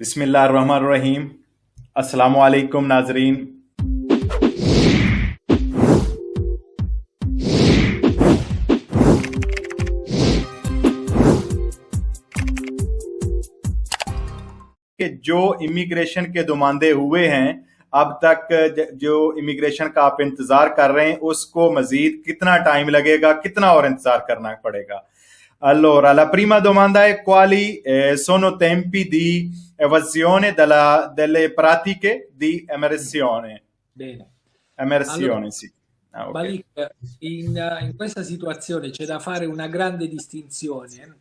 बिस्मिल्लाहिर्रहमानिर्रहीम। अस्सलामु अलैकुम नाजरीन। कि जो इमिग्रेशन के नुमाइंदे हुए हैं अब तक, जो इमिग्रेशन का आप इंतजार कर रहे हैं उसको मजीद कितना टाइम लगेगा, कितना और इंतजार करना पड़ेगा? Allora, la prima domanda è quali sono tempi di evasione delle pratiche di emersione? Bene. Allora, Emersione, sì. Ah, ok. Malik, in questa situazione c'è da fare una grande distinzione,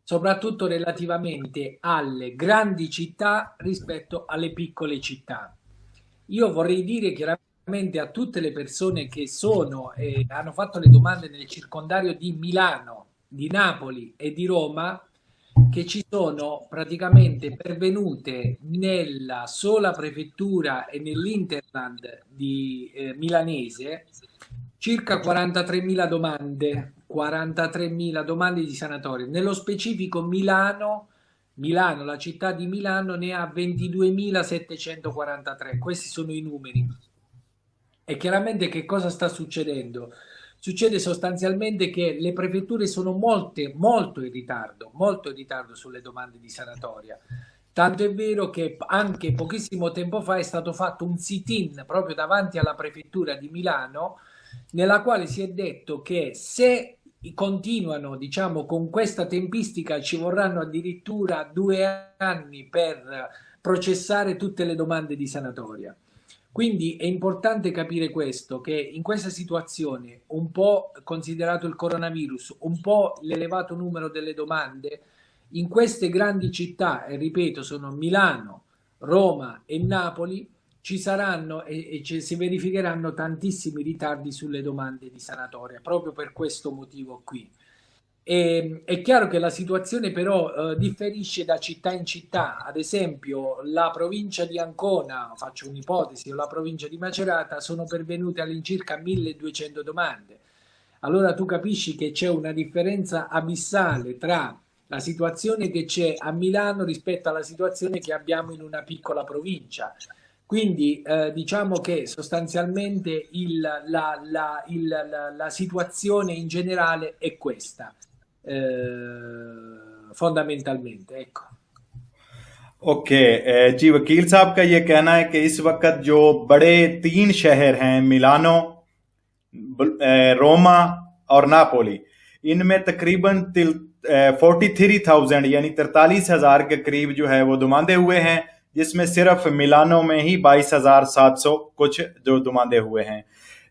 soprattutto relativamente alle grandi città rispetto alle piccole città. Io vorrei dire chiaramente a tutte le persone che sono e hanno fatto le domande nel circondario di Milano, di Napoli e di Roma, che ci sono praticamente pervenute nella sola prefettura e nell'Interland di milanese circa 43.000 domande, 43.000 domande di sanatoria. Nello specifico Milano, la città di Milano ne ha 22.743. Questi sono i numeri. E chiaramente che cosa sta succedendo? Succede sostanzialmente che le prefetture sono molto molto in ritardo sulle domande di sanatoria. Tanto è vero che anche pochissimo tempo fa è stato fatto un sit-in proprio davanti alla prefettura di Milano, nella quale si è detto che se continuano, diciamo, con questa tempistica ci vorranno addirittura 2 anni per processare tutte le domande di sanatoria. Quindi è importante capire questo, che in questa situazione, un po' considerato il coronavirus, un po' l'elevato numero delle domande, in queste grandi città, e ripeto, sono Milano, Roma e Napoli, ci saranno si verificheranno tantissimi ritardi sulle domande di sanatoria, proprio per questo motivo qui. È chiaro che la situazione però differisce da città in città. Ad esempio, la provincia di Ancona, faccio un'ipotesi, o la provincia di Macerata sono pervenute all'incirca 1200 domande. Allora tu capisci che c'è una differenza abissale tra la situazione che c'è a Milano rispetto alla situazione che abbiamo in una piccola provincia. Quindi diciamo che sostanzialmente la situazione in generale è questa. फंडामेंटलmente ecco okay. जी, वकील साहब का ये कहना है कि इस वक्त जो बड़े 3 शहर हैं, मिलानो, रोमा और नापोली, इनमें तकरीबन 43,000 यानी 43,000 के करीब जो है वो दुमांदे हुए हैं, जिसमें सिर्फ मिलानो में ही 22,700 कुछ जो दुमांदे हुए हैं।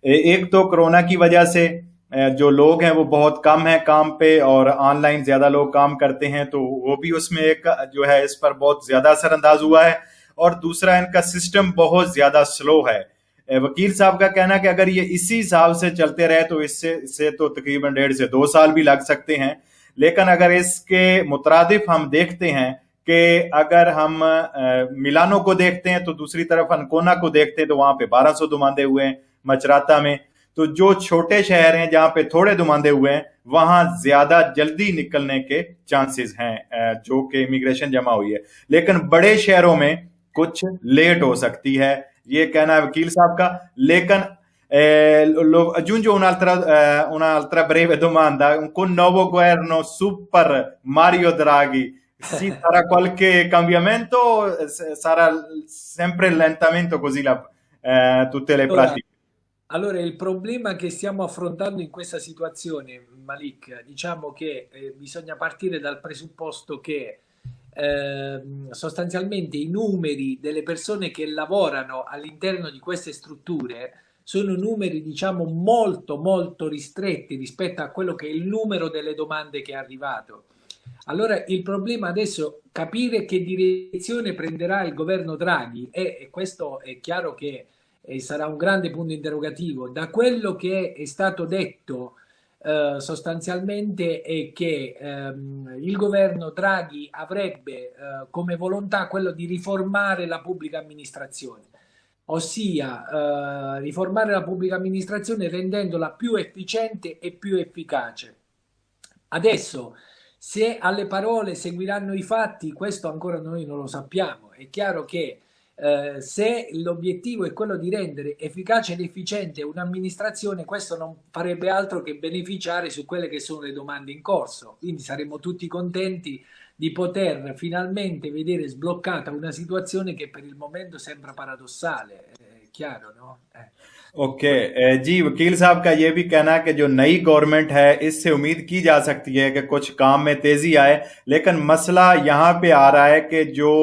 एक तो कोरोना की वजह से जो लोग हैं वो बहुत कम हैं काम पे, और ऑनलाइन ज्यादा लोग काम करते हैं, तो वो भी उसमें एक जो है इस पर बहुत ज्यादा असरअंदाज हुआ है। और दूसरा, इनका सिस्टम बहुत ज्यादा स्लो है। वकील साहब का कहना है कि अगर ये इसी हिसाब से चलते रहे तो इससे तो तकरीबन 1.5 से 2 साल भी लग सकते हैं। लेकिन अगर इसके मुतरादिफ हम देखते हैं कि अगर हम मिलानो को देखते हैं तो दूसरी तरफ अनकोना को देखते हैं तो वहां पे 1200 दुमांदे हुए हैं, मचराता में। तो जो छोटे शहर हैं जहां पे थोड़े दुमांदे हुए हैं, वहां ज्यादा जल्दी निकलने के चांसेस हैं, जो कि इमिग्रेशन जमा हुई है। लेकिन बड़े शहरों में कुछ लेट हो सकती है, ये कहना है वकील साहब का। लेकिन aggiungo un'altra breve domanda: con nuovo governo super Mario Draghi ci sarà qualche cambiamento o sarà sempre lentamente così tutte le allora, pratiche? allora il problema che stiamo affrontando in questa situazione, Malik, diciamo che bisogna partire dal presupposto che sostanzialmente i numeri delle persone che lavorano all'interno di queste strutture sono numeri, diciamo, molto ristretti rispetto a quello che è il numero delle domande che è arrivato. Allora il problema adesso è capire che direzione prenderà il governo Draghi, e questo è chiaro che sarà un grande punto interrogativo. Da quello che è stato detto sostanzialmente è che il governo Draghi avrebbe come volontà quello di riformare la pubblica amministrazione, ossia riformare la pubblica amministrazione rendendola più efficiente e più efficace. Adesso, Se alle parole seguiranno i fatti, questo ancora noi non lo sappiamo. È chiaro che se l'obiettivo è quello di rendere efficace ed efficiente un'amministrazione, questo non farebbe altro che beneficiare su quelle che sono le domande in corso. Quindi saremmo tutti contenti di poter finalmente vedere sbloccata una situazione che per il momento sembra paradossale. È chiaro, no? Okay जी वकील साहब का ये भी कहना है कि जो नई गवर्नमेंट है इससे उम्मीद की जा सकती है कि कुछ काम में तेजी आए, लेकिन मसला यहाँ पे आ रहा है कि जो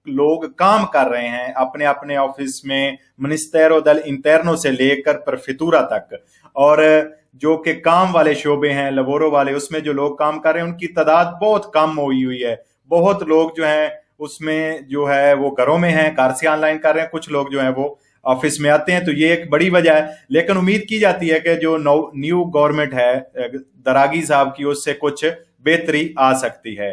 लोग काम कर रहे हैं अपने अपने ऑफिस में मिनिस्टेरो दल इंटरनो से लेकर परफितूरा तक, और जो कि काम वाले शोबे हैं लबोरो वाले, उसमें जो लोग काम कर रहे हैं उनकी तादाद बहुत कम हुई है। बहुत लोग जो हैं उसमें जो है वो घरों में हैं, घर से ऑनलाइन कर रहे हैं, कुछ लोग जो हैं वो ऑफिस में आते हैं, तो ये एक बड़ी वजह है। लेकिन उम्मीद की जाती है कि जो न्यू गवर्नमेंट है दरागी साहब की, उससे कुछ बेहतरी आ सकती है।